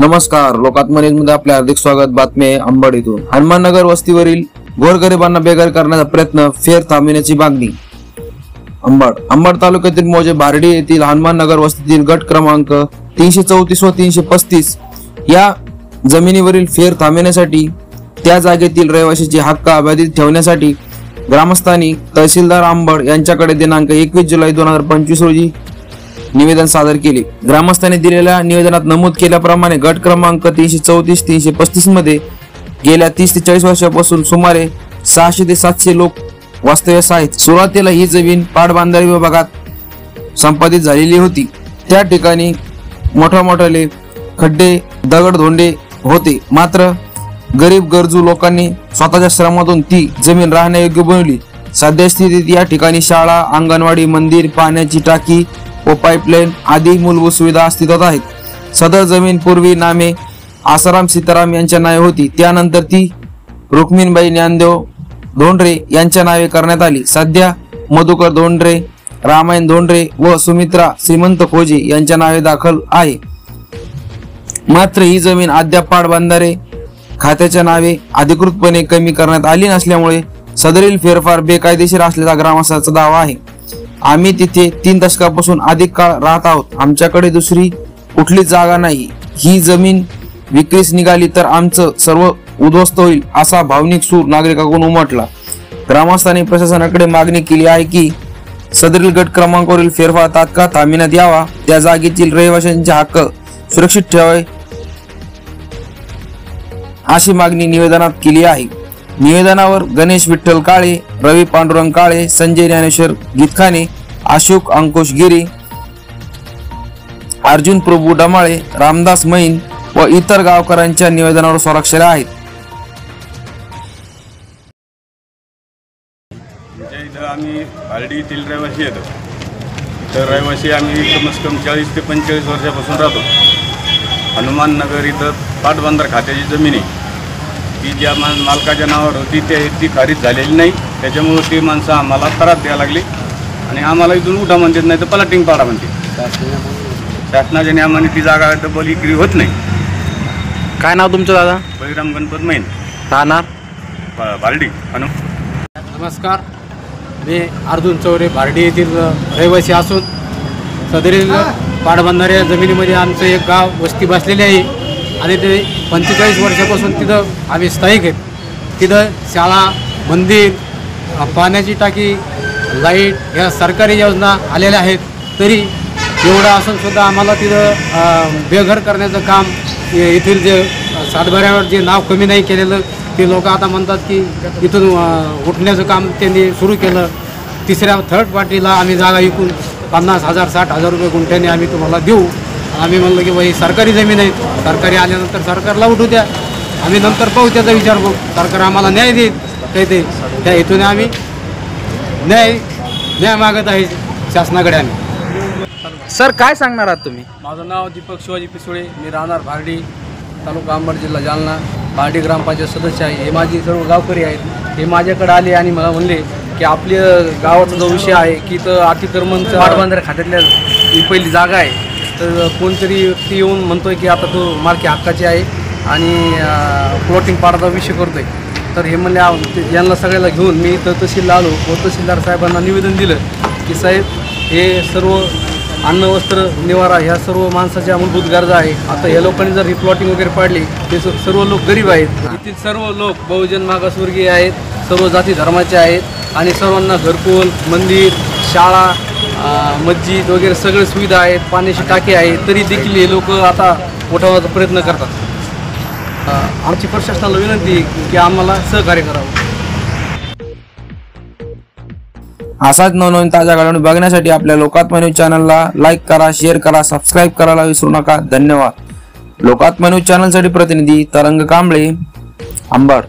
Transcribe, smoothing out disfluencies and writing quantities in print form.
नमस्कार, लोकात्मा न्यूजमध्ये आपले हार्दिक स्वागत। बातमी आहे अंबड इथून। हनुमाननगर वस्तीवरील गोरगरिबांना बेघर करण्याचा प्रयत्न, फेर थांबविण्याची मागणी। अंबड तालुक्यातील मोजे भारडी येथील हनुमाननगर वस्तीतील गट क्रमांक 334 व 335 या जमिनीवरील फेर थांबविण्यासाठी, त्या जागेतील रहिवाशांचे हक्क अबाधित ठेवण्यासाठी ग्रामस्थांनी तहसीलदार अंबड यांच्याकडे दिनांक 21 जुलै 2025 रोजी निवेदन सादर केले। ग्रामस्थांनी दिलेल्या निवेदनात नमूद केल्याप्रमाणे गट क्रमांक 334-335 मध्ये गेल्या 30 ते 40 वर्षांपासून सुमारे 600 ते 700 लोक वास्तव्यास आहेत। सुरुवातीला ही जमीन पाटबंधारे विभागात संपादित झालेली होती। त्या ठिकाणी मोठमोठाले खड्डे, दगडधोंडे होते, मात्र गरीब गरजू लोकांनी स्वतःच्या श्रमातून ती जमीन राहण्यायोग्य बनवली। सध्या स्थितीत या ठिकाणी शाळा, अंगणवाडी, मंदिर, पाण्याची टाकी व पाईपलाईन आदी मूलभूत सुविधा अस्तित्वात आहेत। सदर जमीन पूर्वी नामे आसाराम सीताराम यांच्या नावे होती, त्यानंतर ती रुक्मिणबाई ज्ञानदेव धोंडरे यांच्या नावे करण्यात आली। सध्या मधुकर धोंडरे, रामायण धोंडरे व सुमित्रा श्रीमंत खोजे यांच्या नावे दाखल आहे। मात्र ही जमीन अद्याप पाटबंधारे खात्याच्या नावे अधिकृतपणे कमी करण्यात आली नसल्यामुळे सदरील फेरफार बेकायदेशीर असल्याचा ग्रामस्थांचा दावा आहे। आम्ही तिथे 3 दशकापासून अधिक काळ राहत आहोत। आमच्याकडे दुसरी कुठली जागा नाही। ही जमीन विक्रीस निघाली तर आमचं सर्व उद्ध्वस्त होईल, असा भावनिक सूर नागरिकांकडून उमटला। ग्रामस्थांनी प्रशासनाकडे मागणी केली आहे की सदरील गट क्रमांकावरील फेरफार तात्काळ थांबविण्यात यावा, त्या जागेतील रहिवाशांचे हक्क सुरक्षित ठेवावे अशी मागणी निवेदनात केली आहे। निवेदनावर गणेश विठ्ठल काळे, रवी पांडुरंग काळे, संजय ज्ञानेश्वर गीतखाने, अशोक अंकुश गिरी, अर्जुन प्रभू डमाळे, रामदास मैन व इतर गावकऱ्यांच्या निवेदनावर स्वाक्षऱ्या आहेत। आम्ही भारडी येथील रहिवासी येतो, तर रहिवासी आम्ही कमीत कमी 40 ते 45 वर्षापासून राहतो। हनुमाननगर इथं पाटबंधारे खात्याची जमीन आहे, ती ज्या मालकाच्या नावावर होती ती खारीज झालेली नाही, त्याच्यामुळे ती माणसं आम्हाला त्रास द्यायला लागली आणि आम्हाला इथून उठा म्हणतात, नाही तर पलाटिंग पाडा म्हणते। शासनाच्या नियमाने ती जागा डबल विक्री होत नाही। काय नाव तुमचं दादा? बळीराम गणपत मैन, राहणार भारडी। नमस्कार, मी अर्जुन चौरे भारडी येथील रहिवासी असून सदरील पाटबंधारे जमिनीमध्ये आमचं एक गाव वस्ती बसलेली आहे आणि ते 45 वर्षापासून तिथं आम्ही स्थायिक आहेत। तिथं शाळा, मंदिर, पाण्याची टाकी, लाईट या सरकारी योजना आलेल्या आहेत, तरी एवढं असून सुद्धा आम्हाला तिथं बेघर करण्याचं काम येथील जे सातबाऱ्यावर जे नाव कमी नाही केलेलं ते लोक आता म्हणतात की इथून उठण्याचं काम त्यांनी सुरू केलं। तिसऱ्या थर्ड पार्टीला आम्ही जागा विकून 50,000 60,000 रुपये गुंठ्याने आम्ही तुम्हाला देऊ। आम्ही म्हणलं की बाई सरकारी जमीन आहे, सरकारी आल्यानंतर सरकारला उठू द्या, आम्ही नंतर पाहू त्याचा विचार करू। सरकार आम्हाला न्याय देईल काही ते, त्या हेतूने आम्ही न्याय मागत आहे शासनाकडे। आम्ही सर काय सांगणार आहात तुम्ही? माझं नाव दीपक शिवाजी पिसोळे, मी राहणार भारडी, तालुका अंबड, जिल्हा जालना, भारडी ग्रामपंचायत सदस्य आहे। हे माझी सर्व गावकरी आहेत, हे माझ्याकडे आले आणि मला म्हणले की आपल्या गावाचा जो विषय आहे की तर अतिक्रमणचं पाटबंधारे खात्यातल्या ही पहिली जागा आहे, तर कोणतरी व्यक्ती येऊन म्हणतोय की आता तो मालकी हक्काची आहे आणि प्लॉटिंग पाडायचा विषय करतोय। तर हे म्हणले, यांना सगळ्याला घेऊन मी इथं तहसीलला आलो व तहसीलदार साहेबांना निवेदन दिलं की साहेब, हे सर्व अन्न, वस्त्र, निवारा ह्या सर्व माणसाच्या मूलभूत गरजा आहे। आता या लोकांनी जर ही प्लॉटिंग वगैरे पाडली, ते सर्व लोक गरीब आहेत, येथील सर्व लोक बहुजन मागासवर्गीय आहेत, सर्व जाती धर्माचे आहेत आणि सर्वांना घरकुल, मंदिर, शाळा, मस्जिद वगैरे सगळे सुविधा आहेत, पाण्याची टाकी आहे, तरी देखील हे लोक आता उठवण्याचा प्रयत्न करतात। आमची प्रशासनाला विनंती की आम्हाला सहकार्य करावं। असाच नवनवीन ताज्या घडामोडी बघण्यासाठी आपल्या लोकात्मा न्यूज चॅनलला लाईक करा, शेअर करा, सबस्क्राईब करायला विसरू नका। धन्यवाद। लोकात्मा न्यूज चॅनलसाठी प्रतिनिधी तरंग कांबळे, अंबड।